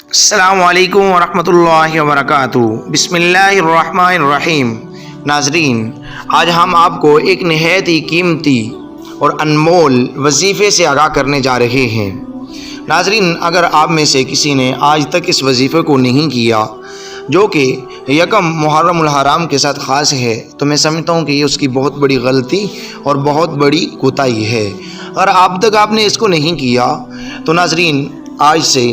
السلام علیکم ورحمۃ اللہ وبرکاتہ۔ بسم اللہ الرحمن الرحیم۔ ناظرین، آج ہم آپ کو ایک نہایت ہی قیمتی اور انمول وظیفے سے آگاہ کرنے جا رہے ہیں۔ ناظرین، اگر آپ میں سے کسی نے آج تک اس وظیفے کو نہیں کیا جو کہ یکم محرم الحرام کے ساتھ خاص ہے، تو میں سمجھتا ہوں کہ یہ اس کی بہت بڑی غلطی اور بہت بڑی کوتاہی ہے۔ اگر اب تک آپ نے اس کو نہیں کیا تو ناظرین، آج سے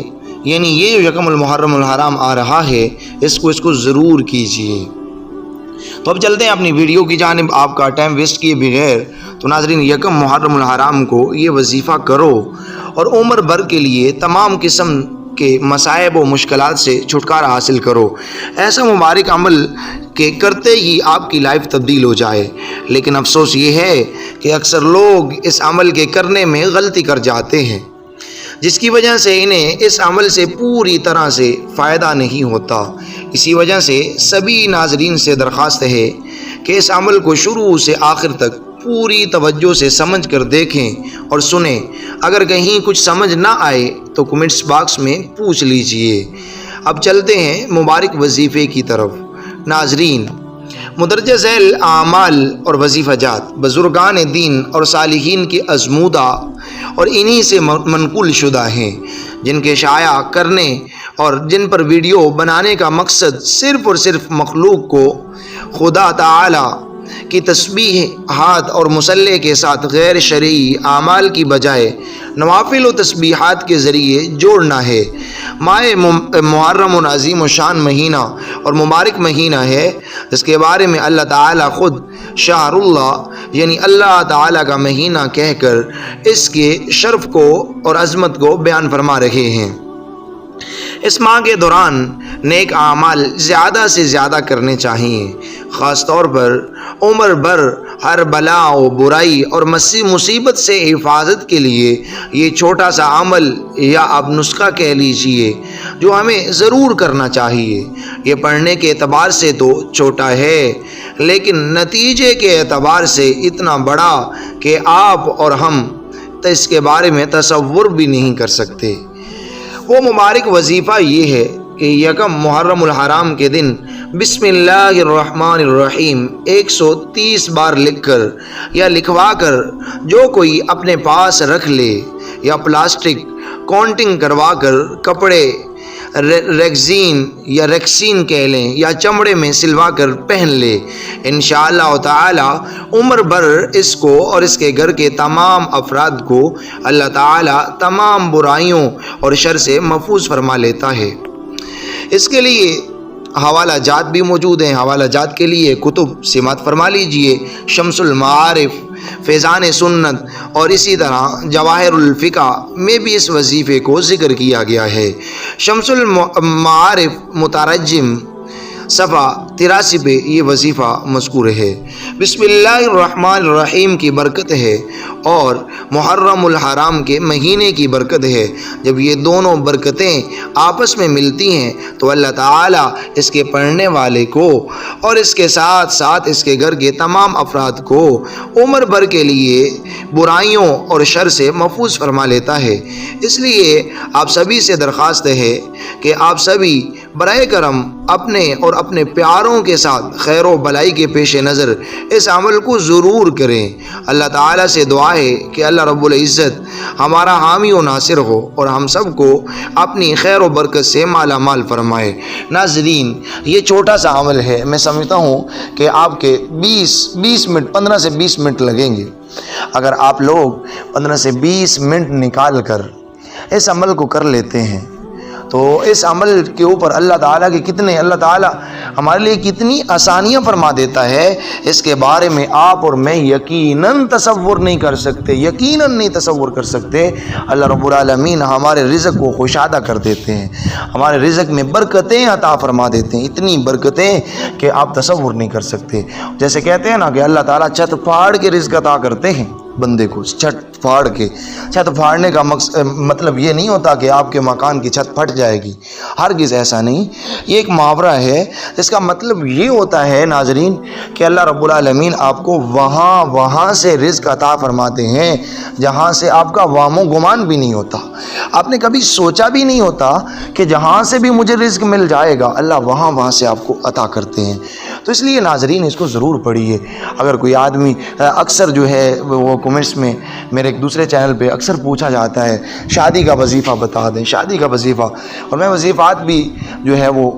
یعنی یہ جو یکم المحرم الحرام آ رہا ہے، اس کو ضرور کیجیے۔ تو اب چلتے ہیں اپنی ویڈیو کی جانب، آپ کا ٹائم ویسٹ کیے بغیر۔ تو ناظرین، یکم محرم الحرام کو یہ وظیفہ کرو اور عمر بھر کے لیے تمام قسم کے مصائب و مشکلات سے چھٹکارا حاصل کرو۔ ایسا مبارک عمل کہ کرتے ہی آپ کی لائف تبدیل ہو جائے۔ لیکن افسوس یہ ہے کہ اکثر لوگ اس عمل کے کرنے میں غلطی کر جاتے ہیں، جس کی وجہ سے انہیں اس عمل سے پوری طرح سے فائدہ نہیں ہوتا۔ اسی وجہ سے سبھی ناظرین سے درخواست ہے کہ اس عمل کو شروع سے آخر تک پوری توجہ سے سمجھ کر دیکھیں اور سنیں۔ اگر کہیں کچھ سمجھ نہ آئے تو کمنٹس باکس میں پوچھ لیجئے۔ اب چلتے ہیں مبارک وظیفے کی طرف۔ ناظرین، مندرجہ ذیل اعمال اور وظیفہ جات بزرگان دین اور صالحین کی ازمودہ اور انہی سے منقول شدہ ہیں، جن کے شائع کرنے اور جن پر ویڈیو بنانے کا مقصد صرف اور صرف مخلوق کو خدا تعالی کی تسبیحات اور مصلی کے ساتھ غیر شرعی اعمال کی بجائے نوافل و تسبیحات کے ذریعے جوڑنا ہے۔ ماہ محرم و عظیم و شان مہینہ اور مبارک مہینہ ہے، جس کے بارے میں اللہ تعالیٰ خود شہر اللہ یعنی اللہ تعالیٰ کا مہینہ کہہ کر اس کے شرف کو اور عظمت کو بیان فرما رہے ہیں۔ اس ماہ کے دوران نیک اعمال زیادہ سے زیادہ کرنے چاہیے، خاص طور پر عمر بھر ہر بلا و برائی اور مصیبت سے حفاظت کے لیے یہ چھوٹا سا عمل یا اب نسخہ کہہ لیجئے جو ہمیں ضرور کرنا چاہیے۔ یہ پڑھنے کے اعتبار سے تو چھوٹا ہے، لیکن نتیجے کے اعتبار سے اتنا بڑا کہ آپ اور ہم تو اس کے بارے میں تصور بھی نہیں کر سکتے۔ وہ مبارک وظیفہ یہ ہے کہ یکم محرم الحرام کے دن بسم اللہ الرحمن الرحیم 130 بار لکھ کر یا لکھوا کر جو کوئی اپنے پاس رکھ لے، یا پلاسٹک کاؤنٹنگ کروا کر کپڑے ریگزین یا ریکسین کہہ لیں یا چمڑے میں سلوا کر پہن لے، انشاءاللہ تعالی عمر بھر اس کو اور اس کے گھر کے تمام افراد کو اللہ تعالی تمام برائیوں اور شر سے محفوظ فرما لیتا ہے۔ اس کے لیے حوالہ جات بھی موجود ہیں۔ حوالہ جات کے لیے کتب سماعت فرما لیجئے، شمس المعارف، فیضان سنت اور اسی طرح جواہر الفقہ میں بھی اس وظیفے کو ذکر کیا گیا ہے۔ شمس المعارف مترجم صفحہ 83 پہ یہ وظیفہ مذکور ہے۔ بسم اللہ الرحمن الرحیم کی برکت ہے اور محرم الحرام کے مہینے کی برکت ہے۔ جب یہ دونوں برکتیں آپس میں ملتی ہیں تو اللہ تعالیٰ اس کے پڑھنے والے کو اور اس کے ساتھ ساتھ اس کے گھر کے تمام افراد کو عمر بھر کے لیے برائیوں اور شر سے محفوظ فرما لیتا ہے۔ اس لیے آپ سبھی سے درخواست ہے کہ آپ سبھی برائے کرم اپنے اور اپنے پیاروں کے ساتھ خیر و بلائی کے پیش نظر اس عمل کو ضرور کریں۔ اللہ تعالیٰ سے دعا ہے کہ اللہ رب العزت ہمارا حامی و ناصر ہو اور ہم سب کو اپنی خیر و برکت سے مالا مال فرمائے۔ ناظرین، یہ چھوٹا سا عمل ہے، میں سمجھتا ہوں کہ آپ کے 20 منٹ 15 سے 20 منٹ لگیں گے۔ اگر آپ لوگ 15 سے 20 منٹ نکال کر اس عمل کو کر لیتے ہیں تو اس عمل کے اوپر اللہ تعالیٰ ہمارے لیے کتنی آسانیاں فرما دیتا ہے، اس کے بارے میں آپ اور میں یقیناً تصور نہیں کر سکتے۔ اللہ رب العالمین ہمارے رزق کو خوشادہ کر دیتے ہیں، ہمارے رزق میں برکتیں عطا فرما دیتے ہیں، اتنی برکتیں کہ آپ تصور نہیں کر سکتے۔ جیسے کہتے ہیں نا کہ اللہ تعالیٰ چھت پھاڑ کے رزق عطا کرتے ہیں، بندے کو چھت پھاڑ کے۔ چھت پھاڑنے کا مطلب یہ نہیں ہوتا کہ آپ کے مکان کی چھت پھٹ جائے گی، ہرگز ایسا نہیں۔ یہ ایک محاورہ ہے جس کا مطلب یہ ہوتا ہے ناظرین کہ اللہ رب العالمین آپ کو وہاں سے رزق عطا فرماتے ہیں جہاں سے آپ کا وام و گمان بھی نہیں ہوتا، آپ نے کبھی سوچا بھی نہیں ہوتا کہ جہاں سے بھی مجھے رزق مل جائے گا اللہ وہاں سے آپ کو عطا کرتے ہیں۔ تو اس لیے ناظرین اس کو ضرور پڑھیے۔ اگر کوئی آدمی اکثر جو ہے وہ کمنٹس میں میرے ایک دوسرے چینل پہ اکثر پوچھا جاتا ہے شادی کا وظیفہ بتا دیں، شادی کا وظیفہ، اور میں وظیفات بھی جو ہے وہ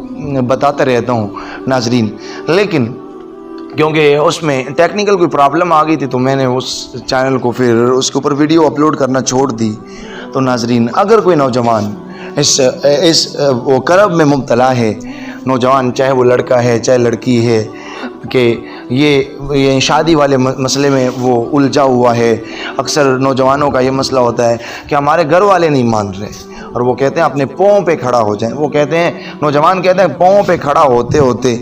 بتاتا رہتا ہوں ناظرین، لیکن کیونکہ اس میں ٹیکنیکل کوئی پرابلم آ گئی تھی تو میں نے اس چینل کو پھر اس کے اوپر ویڈیو اپلوڈ کرنا چھوڑ دی۔ تو ناظرین اگر کوئی نوجوان اس وہ کرب میں مبتلا ہے، نوجوان چاہے وہ لڑکا ہے چاہے لڑکی ہے، کہ یہ شادی والے مسئلے میں وہ الجھا ہوا ہے، اکثر نوجوانوں کا یہ مسئلہ ہوتا ہے کہ ہمارے گھر والے نہیں مان رہے اور وہ کہتے ہیں اپنے پاؤں پہ کھڑا ہو جائیں، وہ کہتے ہیں نوجوان کہتے ہیں پاؤں پہ کھڑا ہوتے ہوتے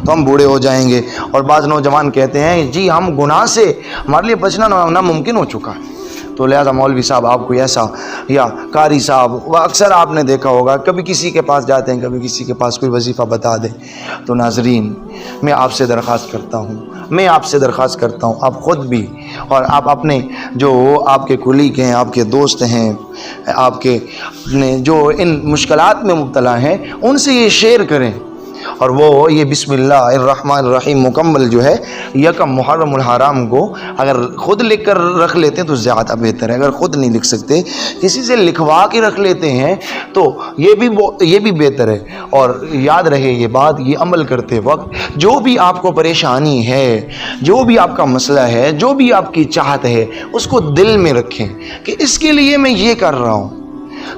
تو ہم بوڑھے ہو جائیں گے، اور بعض نوجوان کہتے ہیں جی ہم گناہ سے ہمارے لیے بچنا ناممکن ہو چکا ہے۔ تو لہذا مولوی صاحب آپ کو ایسا، یا قاری صاحب، وہ اکثر آپ نے دیکھا ہوگا کبھی کسی کے پاس جاتے ہیں، کبھی کسی کے پاس کوئی وظیفہ بتا دے۔ تو ناظرین میں آپ سے درخواست کرتا ہوں آپ خود بھی اور آپ اپنے جو آپ کے کولیگ ہیں، آپ کے دوست ہیں، آپ کے جو ان مشکلات میں مبتلا ہیں، ان سے یہ شیئر کریں، اور وہ یہ بسم اللہ الرحمن الرحیم مکمل جو ہے یکم محرم الحرام کو اگر خود لکھ کر رکھ لیتے ہیں تو زیادہ بہتر ہے۔ اگر خود نہیں لکھ سکتے کسی سے لکھوا کے رکھ لیتے ہیں تو یہ بھی بہتر ہے۔ اور یاد رہے یہ بات، یہ عمل کرتے وقت جو بھی آپ کو پریشانی ہے، جو بھی آپ کا مسئلہ ہے، جو بھی آپ کی چاہت ہے، اس کو دل میں رکھیں کہ اس کے لیے میں یہ کر رہا ہوں،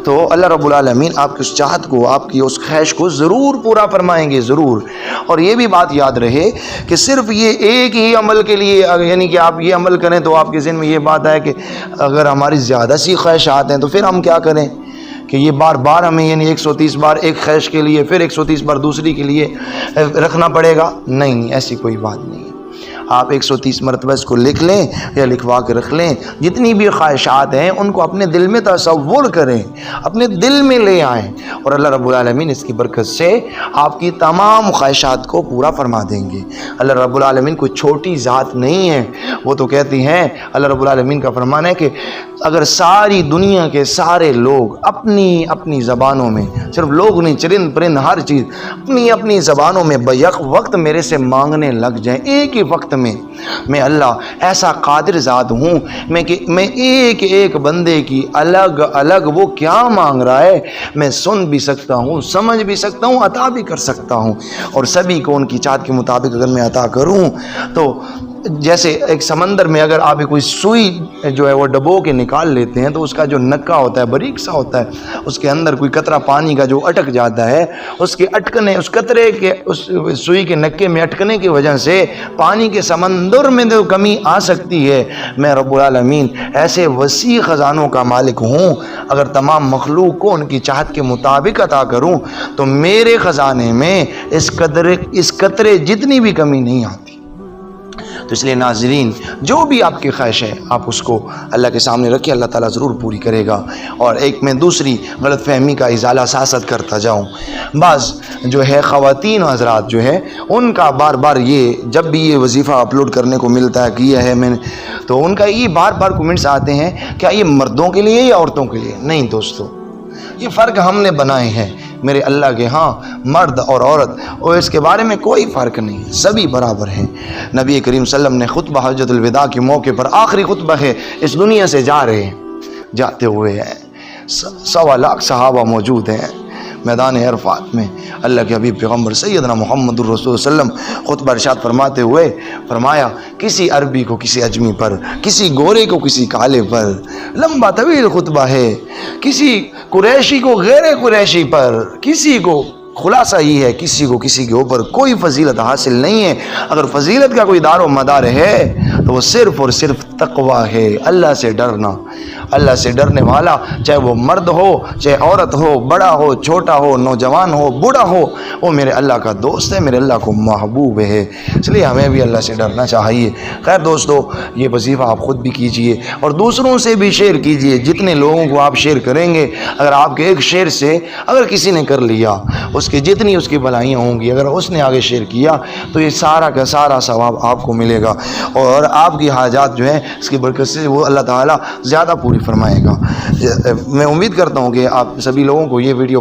تو اللہ رب العالمین آپ کی اس چاہت کو، آپ کی اس خواہش کو ضرور پورا فرمائیں گے، ضرور۔ اور یہ بھی بات یاد رہے کہ صرف یہ ایک ہی عمل کے لیے، یعنی کہ آپ یہ عمل کریں تو آپ کے ذہن میں یہ بات آئے کہ اگر ہماری زیادہ سی خواہشات ہیں تو پھر ہم کیا کریں کہ یہ بار بار ہمیں یعنی 130 بار ایک خواہش کے لیے پھر 130 بار دوسری کے لیے رکھنا پڑے گا؟ نہیں، ایسی کوئی بات نہیں ہے۔ آپ 130 مرتبہ اس کو لکھ لیں یا لکھوا کے رکھ لیں، جتنی بھی خواہشات ہیں ان کو اپنے دل میں تصور کریں، اپنے دل میں لے آئیں، اور اللہ رب العالمین اس کی برکت سے آپ کی تمام خواہشات کو پورا فرما دیں گے۔ اللہ رب العالمین کوئی چھوٹی ذات نہیں ہے، وہ تو کہتی ہیں، اللہ رب العالمین کا فرمان ہے کہ اگر ساری دنیا کے سارے لوگ اپنی اپنی زبانوں میں، صرف لوگ نہیں، چرند پرند ہر چیز اپنی اپنی زبانوں میں بیک وقت میرے سے مانگنے لگ جائیں، ایک ہی وقت میں اللہ ایسا قادر ذات ہوں میں ایک ایک بندے کی الگ الگ وہ کیا مانگ رہا ہے میں سن بھی سکتا ہوں، سمجھ بھی سکتا ہوں، عطا بھی کر سکتا ہوں، اور سبھی کو ان کی چاہت کے مطابق اگر میں عطا کروں تو جیسے ایک سمندر میں اگر آپ کوئی سوئی جو ہے وہ ڈبو کے نکال لیتے ہیں تو اس کا جو نکا ہوتا ہے باریک سا ہوتا ہے، اس کے اندر کوئی قطرہ پانی کا جو اٹک جاتا ہے، اس کے اٹکنے، اس قطرے کے، اس سوئی کے نکے میں اٹکنے کی وجہ سے پانی کے سمندر میں جو کمی آ سکتی ہے، میں رب العالمین ایسے وسیع خزانوں کا مالک ہوں، اگر تمام مخلوق کو ان کی چاہت کے مطابق عطا کروں تو میرے خزانے میں اس قطرے جتنی بھی کمی نہیں آتی۔ تو اس لیے ناظرین جو بھی آپ کی خواہش ہے آپ اس کو اللہ کے سامنے رکھیں، اللہ تعالیٰ ضرور پوری کرے گا۔ اور ایک میں دوسری غلط فہمی کا ازالہ سیاست کرتا جاؤں، بعض جو ہے خواتین حضرات جو ہے ان کا بار بار یہ جب بھی یہ وظیفہ اپلوڈ کرنے کو ملتا ہے کیا ہے میں نے، تو ان کا یہ بار بار کمنٹس آتے ہیں کیا یہ مردوں کے لیے یا عورتوں کے لیے؟ نہیں دوستو، یہ فرق ہم نے بنائے ہیں میرے اللہ کے ہاں، مرد اور عورت، اور اس کے بارے میں کوئی فرق نہیں، سبھی برابر ہیں۔ نبی کریم صلی اللہ علیہ وسلم نے خطبہ حجۃ الوداع کے موقع پر، آخری خطبہ ہے، اس دنیا سے جاتے ہوئے ہیں، 1.25 لاکھ صحابہ موجود ہیں میدان عرفات میں، اللہ کے حبیب پیغمبر سیدنا محمد الرسول صلی اللہ علیہ وسلم خطبہ ارشاد فرماتے ہوئے فرمایا، کسی عربی کو کسی عجمی پر، کسی گورے کو کسی کالے پر، لمبا طویل خطبہ ہے، کسی قریشی کو غیر قریشی پر، کسی کو، خلاصہ یہ ہے کسی کو کسی کے اوپر کوئی فضیلت حاصل نہیں ہے۔ اگر فضیلت کا کوئی دار و مدار ہے تو وہ صرف اور صرف تقویٰ ہے، اللہ سے ڈرنا، اللہ سے ڈرنے والا، چاہے وہ مرد ہو، چاہے عورت ہو، بڑا ہو، چھوٹا ہو، نوجوان ہو، بوڑھا ہو، وہ میرے اللہ کا دوست ہے، میرے اللہ کو محبوب ہے، اس لیے ہمیں بھی اللہ سے ڈرنا چاہیے۔ خیر دوستو، یہ وظیفہ آپ خود بھی کیجئے اور دوسروں سے بھی شیئر کیجئے۔ جتنے لوگوں کو آپ شیئر کریں گے، اگر آپ کے ایک شیئر سے اگر کسی نے کر لیا، اس کی جتنی اس کی بھلائیاں ہوں گی، اگر اس نے آگے شیئر کیا تو یہ سارا کا سارا ثواب آپ کو ملے گا، اور آپ کی حاجات جو ہیں اس کی برکت سے وہ اللہ تعالیٰ زیادہ پوری فرمائے گا۔ میں امید کرتا ہوں کہ آپ سبھی لوگوں کو یہ ویڈیو